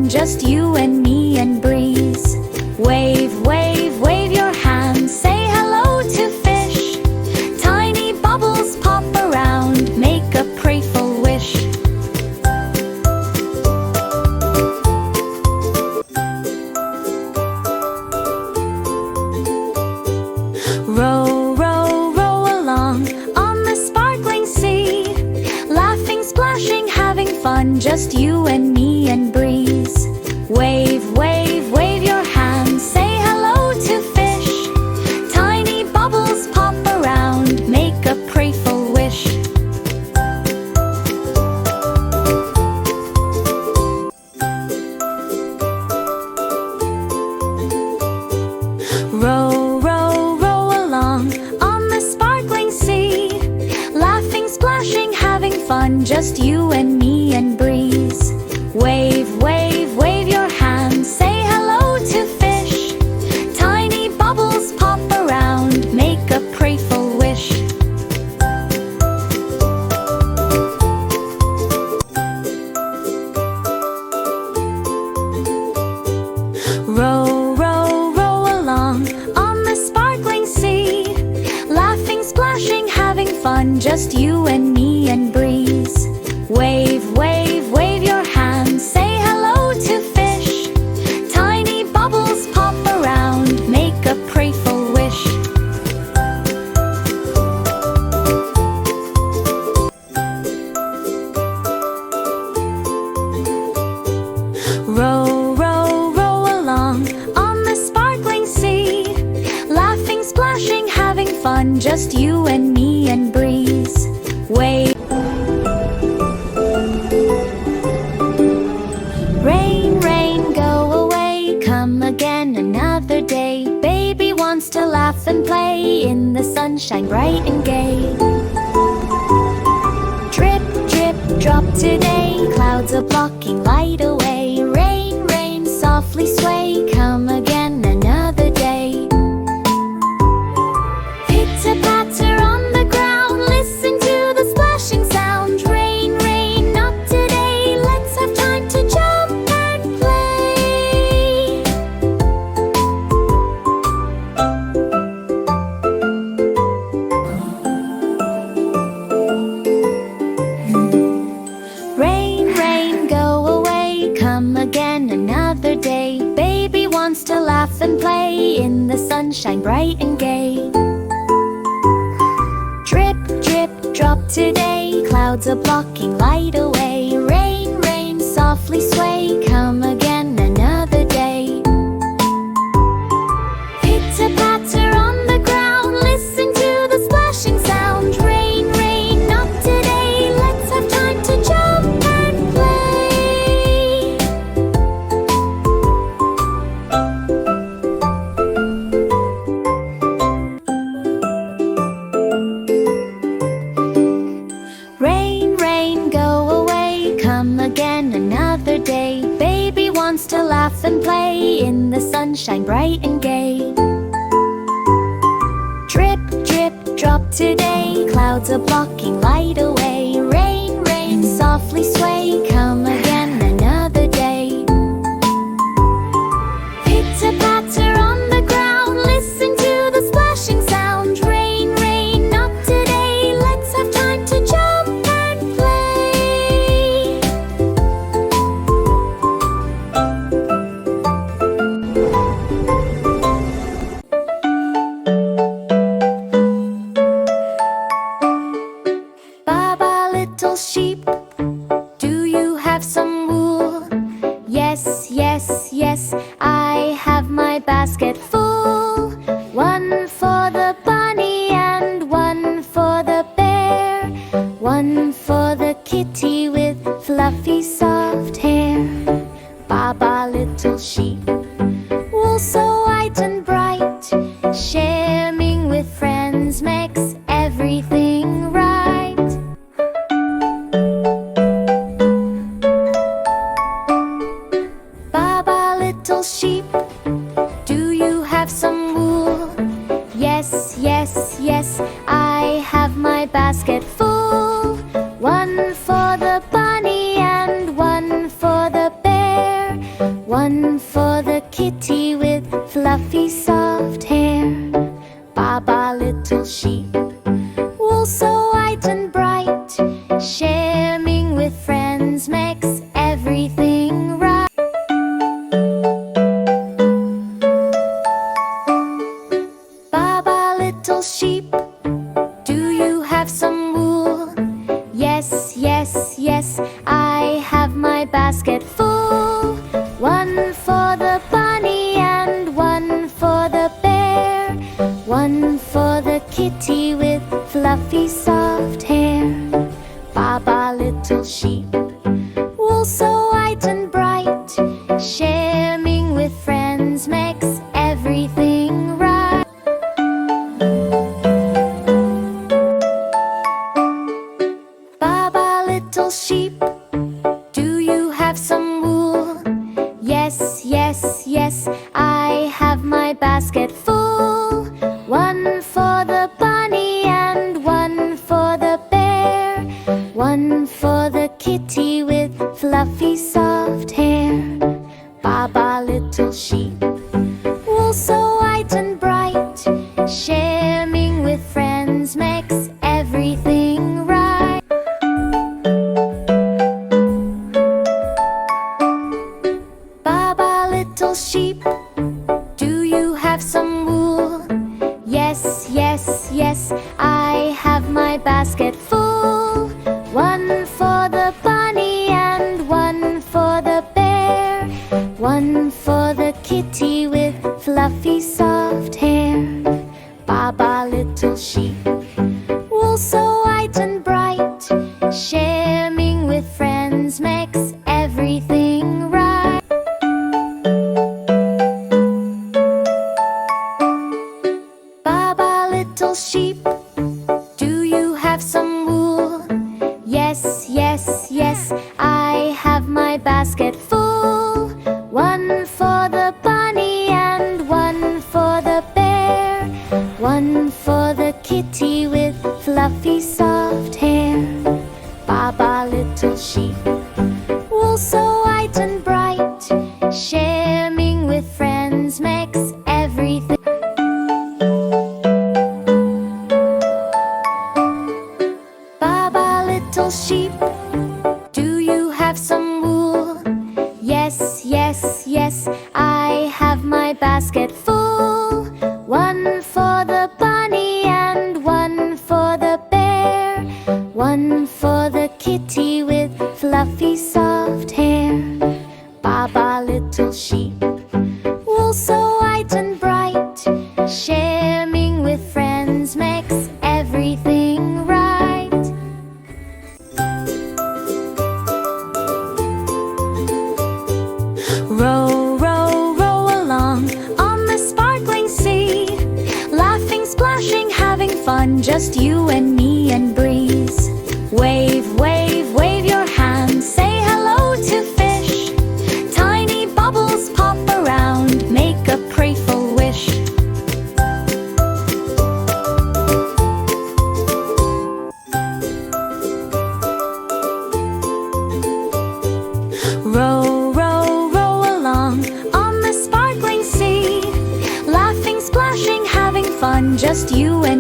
fun, just you and me and breeze. Wave, wave, wave your hands, say hello to fish. Tiny bubbles pop around, make a prayful wish. Row, row, row along on the sparkling sea. Laughing, splashing, having fun, just you and me and breeze. Wave, wave, wave your hands, say hello to fish. Tiny bubbles pop around, make a prayful wish. Row, row, row along on the sparkling sea. Laughing, splashing, having fun, just you and me and breeze. Wave, wave, wave your hands, say hello to fish. Tiny bubbles pop around, make a prayful wish. Row, row, row along on the sparkling sea. Laughing, splashing, having fun, just you and me and breeze. Wave, wave, wave your hands, say hello to fish. Tiny bubbles pop around, make a prayful wish. Row, row, row along on the sparkling sea. Laughing, splashing, having fun, just you and me and breeze. Wave. Rain, rain, go away, come again another day. Baby wants to laugh and play in the sunshine bright and gay. Drip, drip, drop today, clouds are blocking light away. Rain, rain, softly sway, come again another day. Pitter-patter on the ground, listen to the splashing sound. Rain, rain, not today, let's have time to jump and play. Rain, rain, go away, come again another day. Baby wants to laugh and play in the sunshine bright and gay. Drip, drip, drop today, clouds are blocking light away. Rain, rain, softly sway, come again another day. Pitter-patter on the ground, listen to the splashing sound. Rain, rain, not today, let's have time to jump and play. Rain, rain, go away, come again another day. Baby wants to laugh and play in the sunshine bright and gay. Drip, drip, drop today, clouds are blocking light away. Rain, rain, softly sway, come again another day. Pitter-patter on the ground, listen to the splashing sound. Rain, rain, not today, let's have time to jump and play. Baa Baa Little Sheep, do you have some wool? Yes, yes, yes, I have my basket full. One for the bunny and one for the bear. One for the kitty with fluffy soft hair. Baa Baa Little Sheep, wool so white and bright. Sharing with friends makes everything right. Baa Baa Little Sheep, do you have some wool? Yes, yes, yes, I have my basket full. One for the bunny and one for the bear. little sheep, do you have some wool? Yes, yes, yes, I have my basket full. One for the bunny and one for the bear, one for the kitty with fluffy soft hair. Baa Baa little sheep, wool so white and bright, sharing with friends makes everything right. Baa Baa little sheep, do you have some wool? Yes, yes, yes, I have my basket full. One for the bunny and one for the bear, one for the kitty with fluffy soft hair. Baa Baa little sheep, wool so white and bright, sharing with friends makes everything right. Baa Baa little sheep, do you have some wool? Yes, yes, yes, I have my basket full. One for the bunny and one for the bear, one for the kitty with fluffy soft hair. Baa Baa little sheep, wool so white and bright, sharing with friends makes everything right. Baa Baa little sheep, do you have some wool? Yes, yes, yes, I have my basket full. One for the bunny and one for the bear, one for the kitty with fluffy soft hair. Baa Baa little sheep, wool so white and bright, sharing with friends makes everything. Baa Baa little sheep, do you have some wool? Yes, yes, yes, I have my basket full. One for the bunny and one for the bear, one for the kitty with fluffy soft hair. Baa Baa little sheep, wool so white and bright, sharing with friends makes everything right. Row, row, row along on the sparkling sea, laughing, splashing, having fun, just you and me and breeze. Wave, wave, wave your hands, say hello to fish. Tiny bubbles pop around, make a playful wish. Row, row, row along on the sparkling sea, laughing, splashing, having fun, just you and